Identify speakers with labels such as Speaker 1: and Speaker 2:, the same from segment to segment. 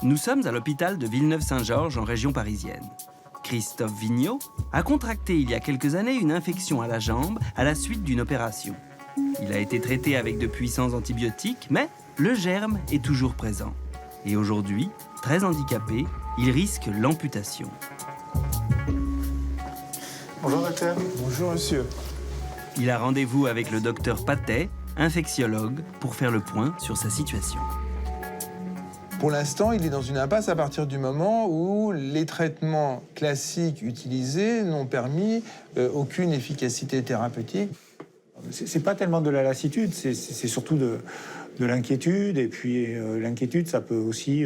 Speaker 1: Nous sommes à l'hôpital de Villeneuve-Saint-Georges en région parisienne. Christophe Vigneault a contracté il y a quelques années une infection à la jambe à la suite d'une opération. Il a été traité avec de puissants antibiotiques, mais le germe est toujours présent. Et aujourd'hui, très handicapé, il risque l'amputation.
Speaker 2: Bonjour docteur. Bonjour monsieur.
Speaker 1: Il a rendez-vous avec le docteur Patet, infectiologue, pour faire le point sur sa situation.
Speaker 2: Pour l'instant, il est dans une impasse à partir du moment où les traitements classiques utilisés n'ont permis aucune efficacité thérapeutique.
Speaker 3: C'est pas tellement de la lassitude, c'est surtout de l'inquiétude. Et puis l'inquiétude, ça peut aussi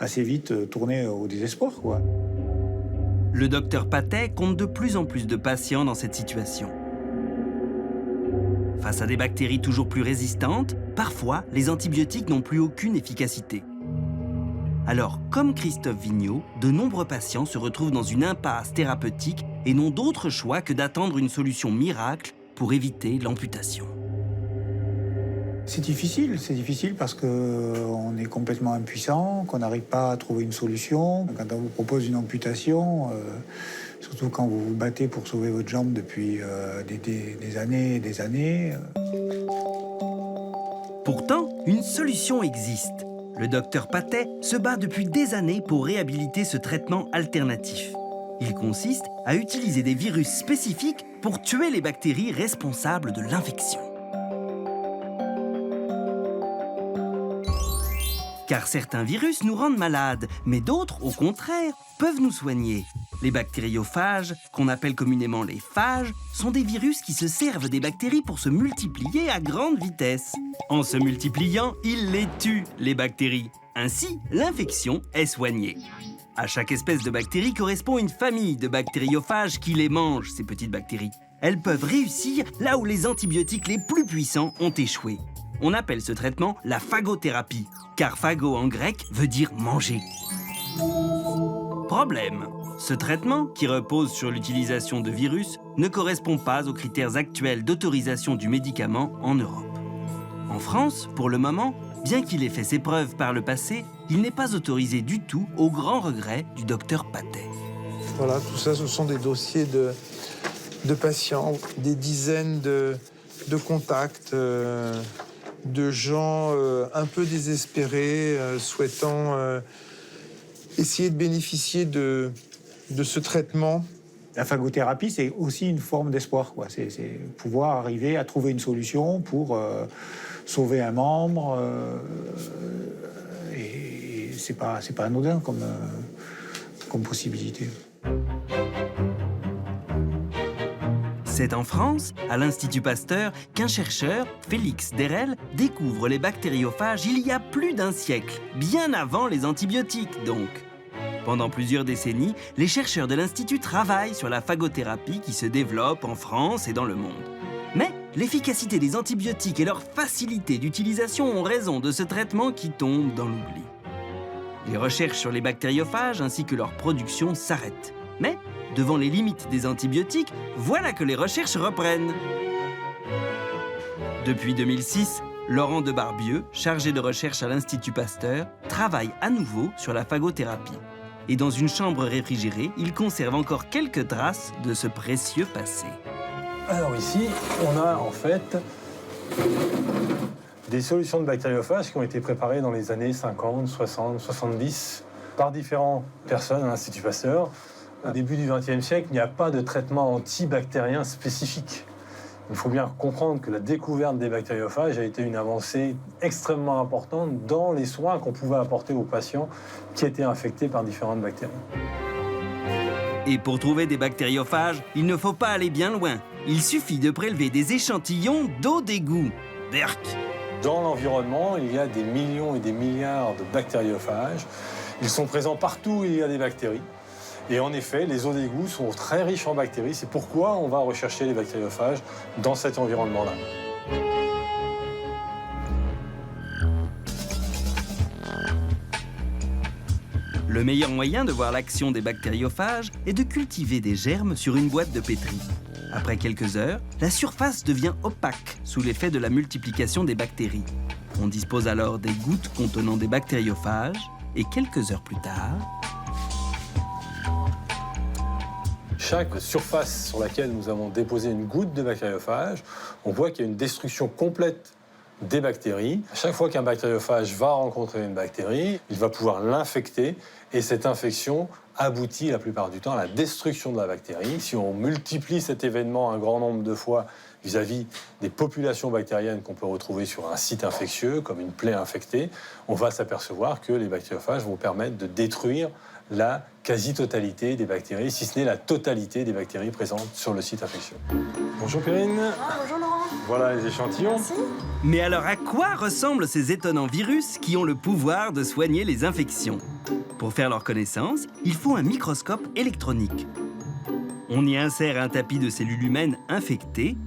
Speaker 3: assez vite tourner au désespoir, quoi.
Speaker 1: Le docteur Patet compte de plus en plus de patients dans cette situation. Face à des bactéries toujours plus résistantes, parfois, les antibiotiques n'ont plus aucune efficacité. Alors, comme Christophe Vigneault, de nombreux patients se retrouvent dans une impasse thérapeutique et n'ont d'autre choix que d'attendre une solution miracle pour éviter l'amputation.
Speaker 3: C'est difficile parce qu'on est complètement impuissant, qu'on n'arrive pas à trouver une solution. Quand on vous propose une amputation, surtout quand vous vous battez pour sauver votre jambe depuis des années et des années.
Speaker 1: Pourtant, une solution existe. Le docteur Patet se bat depuis des années pour réhabiliter ce traitement alternatif. Il consiste à utiliser des virus spécifiques pour tuer les bactéries responsables de l'infection. Car certains virus nous rendent malades, mais d'autres, au contraire, peuvent nous soigner. Les bactériophages, qu'on appelle communément les phages, sont des virus qui se servent des bactéries pour se multiplier à grande vitesse. En se multipliant, ils les tuent, les bactéries. Ainsi, l'infection est soignée. À chaque espèce de bactérie correspond une famille de bactériophages qui les mangent, ces petites bactéries. Elles peuvent réussir là où les antibiotiques les plus puissants ont échoué. On appelle ce traitement la phagothérapie, car phago en grec veut dire manger. Problème, ce traitement, qui repose sur l'utilisation de virus, ne correspond pas aux critères actuels d'autorisation du médicament en Europe. En France, pour le moment, bien qu'il ait fait ses preuves par le passé, il n'est pas autorisé du tout, au grand regret du docteur Patet.
Speaker 2: Voilà, tout ça, ce sont des dossiers de patients, des dizaines de contacts, de gens un peu désespérés, souhaitant essayer de bénéficier de ce traitement.
Speaker 3: La phagothérapie, c'est aussi une forme d'espoir, quoi. C'est pouvoir arriver à trouver une solution pour sauver un membre. Et c'est pas anodin comme possibilité.
Speaker 1: C'est en France, à l'Institut Pasteur, qu'un chercheur, Félix Derel, découvre les bactériophages il y a plus d'un siècle, bien avant les antibiotiques donc. Pendant plusieurs décennies, les chercheurs de l'Institut travaillent sur la phagothérapie qui se développe en France et dans le monde. Mais l'efficacité des antibiotiques et leur facilité d'utilisation ont raison de ce traitement qui tombe dans l'oubli. Les recherches sur les bactériophages ainsi que leur production s'arrêtent. Mais, devant les limites des antibiotiques, voilà que les recherches reprennent. Depuis 2006, Laurent Debarbieux, chargé de recherche à l'Institut Pasteur, travaille à nouveau sur la phagothérapie. Et dans une chambre réfrigérée, il conserve encore quelques traces de ce précieux passé.
Speaker 4: Alors ici, on a en fait des solutions de bactériophages qui ont été préparées dans les années 50, 60, 70 par différentes personnes à l'Institut Pasteur. Au début du XXe siècle, il n'y a pas de traitement antibactérien spécifique. Il faut bien comprendre que la découverte des bactériophages a été une avancée extrêmement importante dans les soins qu'on pouvait apporter aux patients qui étaient infectés par différentes bactéries.
Speaker 1: Et pour trouver des bactériophages, il ne faut pas aller bien loin. Il suffit de prélever des échantillons d'eau d'égout. Berk.
Speaker 4: Dans l'environnement, il y a des millions et des milliards de bactériophages. Ils sont présents partout où il y a des bactéries. Et en effet, les eaux d'égout sont très riches en bactéries. C'est pourquoi on va rechercher les bactériophages dans cet environnement-là.
Speaker 1: Le meilleur moyen de voir l'action des bactériophages est de cultiver des germes sur une boîte de pétri. Après quelques heures, la surface devient opaque sous l'effet de la multiplication des bactéries. On dispose alors des gouttes contenant des bactériophages Et quelques heures plus tard...
Speaker 4: Chaque surface sur laquelle nous avons déposé une goutte de bactériophage, on voit qu'il y a une destruction complète des bactéries. À chaque fois qu'un bactériophage va rencontrer une bactérie, il va pouvoir l'infecter et cette infection aboutit la plupart du temps à la destruction de la bactérie. Si on multiplie cet événement un grand nombre de fois vis-à-vis des populations bactériennes qu'on peut retrouver sur un site infectieux, comme une plaie infectée, on va s'apercevoir que les bactériophages vont permettre de détruire la quasi-totalité des bactéries, si ce n'est la totalité des bactéries présentes sur le site infectieux. Bonjour Perrine.
Speaker 5: Bonjour Laurent.
Speaker 4: Voilà les échantillons.
Speaker 5: Merci.
Speaker 1: Mais alors à quoi ressemblent ces étonnants virus qui ont le pouvoir de soigner les infections? Pour faire leur connaissance, il faut un microscope électronique. On y insère un tapis de cellules humaines infectées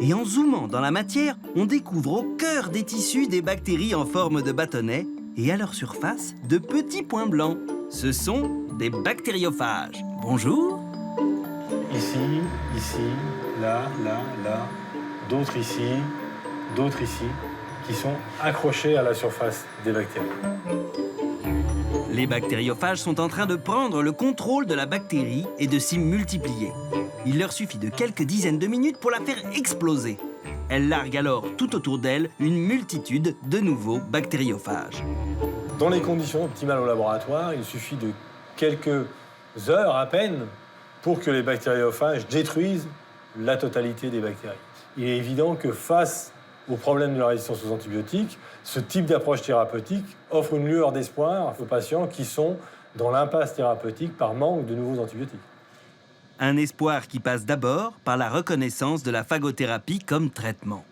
Speaker 1: et en zoomant dans la matière, on découvre au cœur des tissus des bactéries en forme de bâtonnets et à leur surface, de petits points blancs. Ce sont des bactériophages. Bonjour.
Speaker 4: Ici, là, d'autres ici, qui sont accrochés à la surface des bactéries.
Speaker 1: Les bactériophages sont en train de prendre le contrôle de la bactérie et de s'y multiplier. Il leur suffit de quelques dizaines de minutes pour la faire exploser. Elle largue alors tout autour d'elle une multitude de nouveaux bactériophages.
Speaker 4: Dans les conditions optimales au laboratoire, il suffit de quelques heures à peine pour que les bactériophages détruisent la totalité des bactéries. Il est évident que face au problème de la résistance aux antibiotiques, ce type d'approche thérapeutique offre une lueur d'espoir aux patients qui sont dans l'impasse thérapeutique par manque de nouveaux antibiotiques.
Speaker 1: Un espoir qui passe d'abord par la reconnaissance de la phagothérapie comme traitement.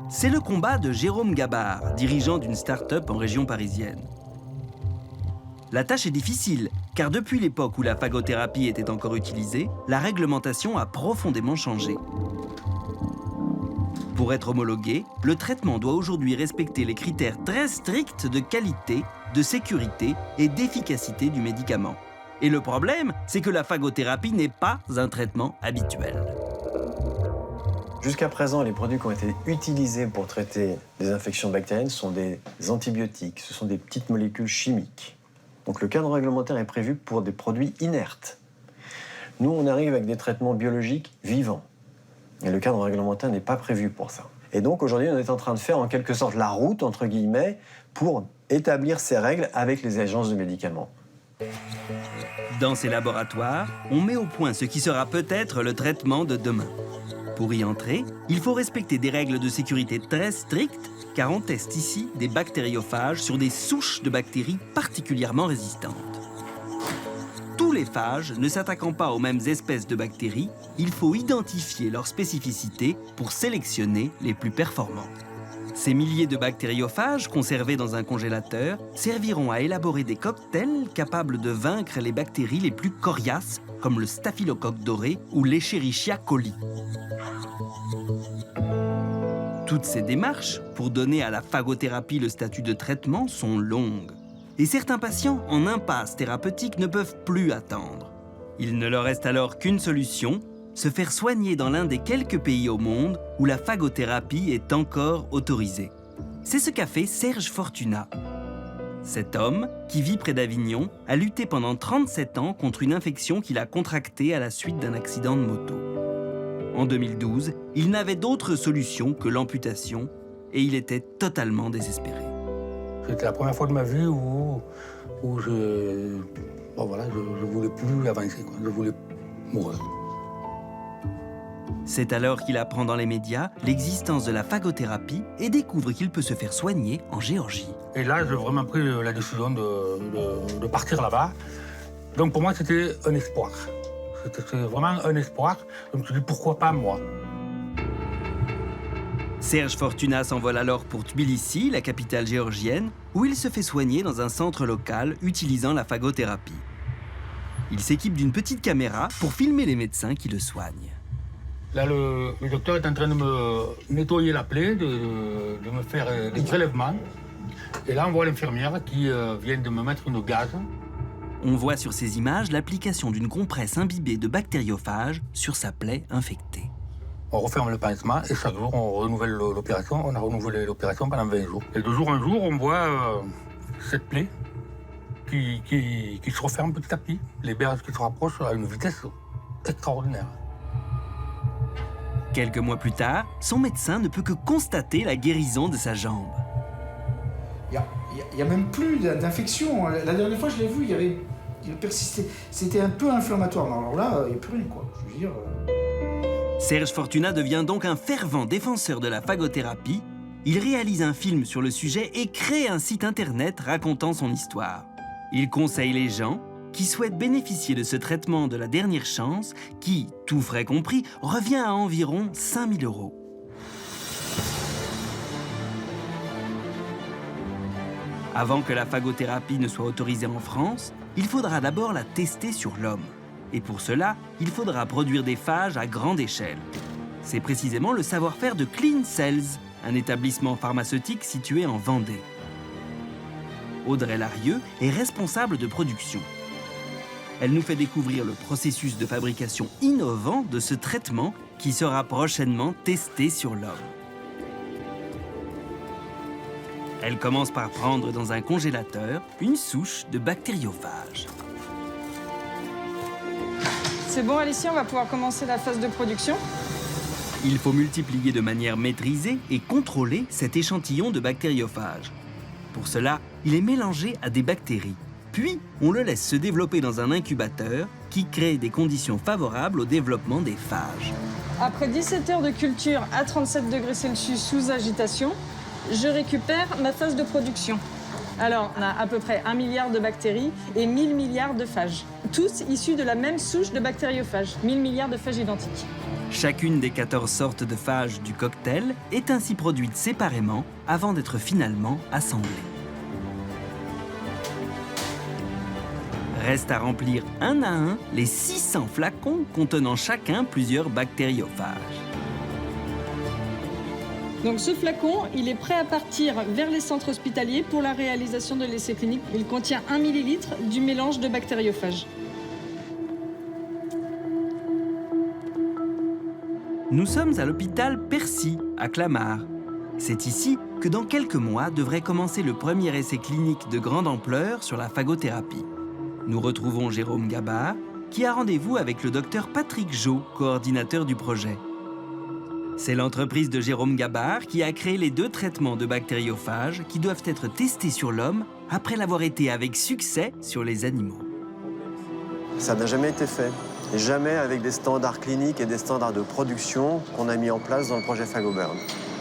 Speaker 1: C'est le combat de Jérôme Gabard, dirigeant d'une start-up en région parisienne. La tâche est difficile, car depuis l'époque où la phagothérapie était encore utilisée, la réglementation a profondément changé. Pour être homologué, le traitement doit aujourd'hui respecter les critères très stricts de qualité, de sécurité et d'efficacité du médicament. Et le problème, c'est que la phagothérapie n'est pas un traitement habituel.
Speaker 6: Jusqu'à présent, les produits qui ont été utilisés pour traiter les infections bactériennes sont des antibiotiques, ce sont des petites molécules chimiques. Donc le cadre réglementaire est prévu pour des produits inertes. Nous, on arrive avec des traitements biologiques vivants. Et le cadre réglementaire n'est pas prévu pour ça. Et donc aujourd'hui, on est en train de faire en quelque sorte la route, entre guillemets, pour établir ces règles avec les agences de médicaments.
Speaker 1: Dans ces laboratoires, on met au point ce qui sera peut-être le traitement de demain. Pour y entrer, il faut respecter des règles de sécurité très strictes, car on teste ici des bactériophages sur des souches de bactéries particulièrement résistantes. Tous les phages ne s'attaquant pas aux mêmes espèces de bactéries, il faut identifier leurs spécificités pour sélectionner les plus performants. Ces milliers de bactériophages conservés dans un congélateur serviront à élaborer des cocktails capables de vaincre les bactéries les plus coriaces, comme le staphylocoque doré ou l'Escherichia coli. Toutes ces démarches, pour donner à la phagothérapie le statut de traitement, sont longues. Et certains patients en impasse thérapeutique ne peuvent plus attendre. Il ne leur reste alors qu'une solution, se faire soigner dans l'un des quelques pays au monde où la phagothérapie est encore autorisée. C'est ce qu'a fait Serge Fortuna. Cet homme, qui vit près d'Avignon, a lutté pendant 37 ans contre une infection qu'il a contractée à la suite d'un accident de moto. En 2012, il n'avait d'autre solution que l'amputation et il était totalement désespéré.
Speaker 7: C'était la première fois de ma vie où je voulais plus avancer, quoi. Je voulais mourir.
Speaker 1: C'est alors qu'il apprend dans les médias l'existence de la phagothérapie et découvre qu'il peut se faire soigner en Géorgie.
Speaker 7: Et là, j'ai vraiment pris la décision de partir là-bas. Donc pour moi, c'était un espoir. C'était vraiment un espoir. Je me suis dit, pourquoi pas moi?
Speaker 1: Serge Fortuna s'envole alors pour Tbilissi, la capitale géorgienne, où il se fait soigner dans un centre local utilisant la phagothérapie. Il s'équipe d'une petite caméra pour filmer les médecins qui le soignent.
Speaker 7: Là, le docteur est en train de me nettoyer la plaie, de me faire des prélèvements. Et là, on voit l'infirmière qui vient de me mettre une gaz.
Speaker 1: On voit sur ces images l'application d'une compresse imbibée de bactériophages sur sa plaie infectée.
Speaker 7: On referme le pansement et chaque jour, on renouvelle l'opération. On a renouvelé l'opération pendant 20 jours. Et de jour en jour, on voit cette plaie qui se referme petit à petit. Les berges qui se rapprochent à une vitesse extraordinaire.
Speaker 1: Quelques mois plus tard, son médecin ne peut que constater la guérison de sa jambe.
Speaker 5: Il n'y a même plus d'infection. La dernière fois, je l'ai vu, il persistait. C'était un peu inflammatoire. Alors là, il n'y a plus rien, quoi. Je veux dire...
Speaker 1: Serge Fortuna devient donc un fervent défenseur de la phagothérapie. Il réalise un film sur le sujet et crée un site internet racontant son histoire. Il conseille les gens qui souhaitent bénéficier de ce traitement de la dernière chance qui, tout frais compris, revient à environ 5 000 €. Avant que la phagothérapie ne soit autorisée en France, il faudra d'abord la tester sur l'homme. Et pour cela, il faudra produire des phages à grande échelle. C'est précisément le savoir-faire de Clean Cells, un établissement pharmaceutique situé en Vendée. Audrey Larieux est responsable de production. Elle nous fait découvrir le processus de fabrication innovant de ce traitement qui sera prochainement testé sur l'homme. Elle commence par prendre dans un congélateur une souche de bactériophages.
Speaker 8: C'est bon, Alicia, on va pouvoir commencer la phase de production.
Speaker 1: Il faut multiplier de manière maîtrisée et contrôler cet échantillon de bactériophages. Pour cela, il est mélangé à des bactéries. Puis, on le laisse se développer dans un incubateur qui crée des conditions favorables au développement des phages.
Speaker 8: Après 17 heures de culture à 37 degrés Celsius sous agitation, je récupère ma phase de production. Alors, on a à peu près 1 milliard de bactéries et 1000 milliards de phages. Tous issus de la même souche de bactériophages. 1000 milliards de phages identiques.
Speaker 1: Chacune des 14 sortes de phages du cocktail est ainsi produite séparément avant d'être finalement assemblée. Reste à remplir un à un les 600 flacons contenant chacun plusieurs bactériophages.
Speaker 8: Donc ce flacon, il est prêt à partir vers les centres hospitaliers pour la réalisation de l'essai clinique. Il contient 1 millilitre du mélange de bactériophages.
Speaker 1: Nous sommes à l'hôpital Percy, à Clamart. C'est ici que dans quelques mois devrait commencer le premier essai clinique de grande ampleur sur la phagothérapie. Nous retrouvons Jérôme Gabard, qui a rendez-vous avec le docteur Patrick Jo, coordinateur du projet. C'est l'entreprise de Jérôme Gabard qui a créé les 2 traitements de bactériophages qui doivent être testés sur l'homme après l'avoir été avec succès sur les animaux.
Speaker 6: Ça n'a jamais été fait. Et jamais avec des standards cliniques et des standards de production qu'on a mis en place dans le projet Phagoburn.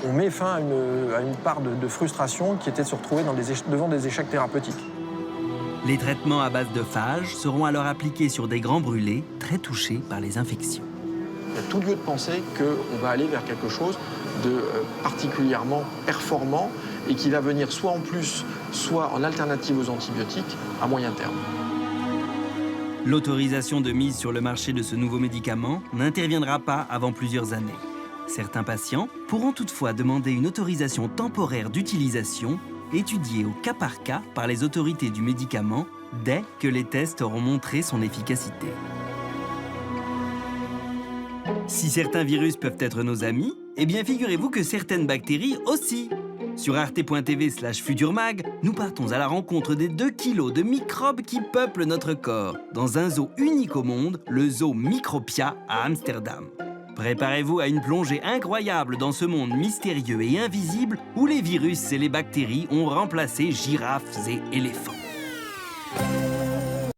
Speaker 9: On met fin à une part de frustration qui était de se retrouver devant des échecs thérapeutiques.
Speaker 1: Les traitements à base de phages seront alors appliqués sur des grands brûlés très touchés par les infections.
Speaker 9: Il y a tout lieu de penser qu'on va aller vers quelque chose de particulièrement performant et qui va venir soit en plus, soit en alternative aux antibiotiques à moyen terme.
Speaker 1: L'autorisation de mise sur le marché de ce nouveau médicament n'interviendra pas avant plusieurs années. Certains patients pourront toutefois demander une autorisation temporaire d'utilisation étudiée au cas par cas par les autorités du médicament dès que les tests auront montré son efficacité. Si certains virus peuvent être nos amis, eh bien figurez-vous que certaines bactéries aussi. Sur arte.tv/futurmag, nous partons à la rencontre des 2 kilos de microbes qui peuplent notre corps, dans un zoo unique au monde, le zoo Micropia à Amsterdam. Préparez-vous à une plongée incroyable dans ce monde mystérieux et invisible où les virus et les bactéries ont remplacé girafes et éléphants.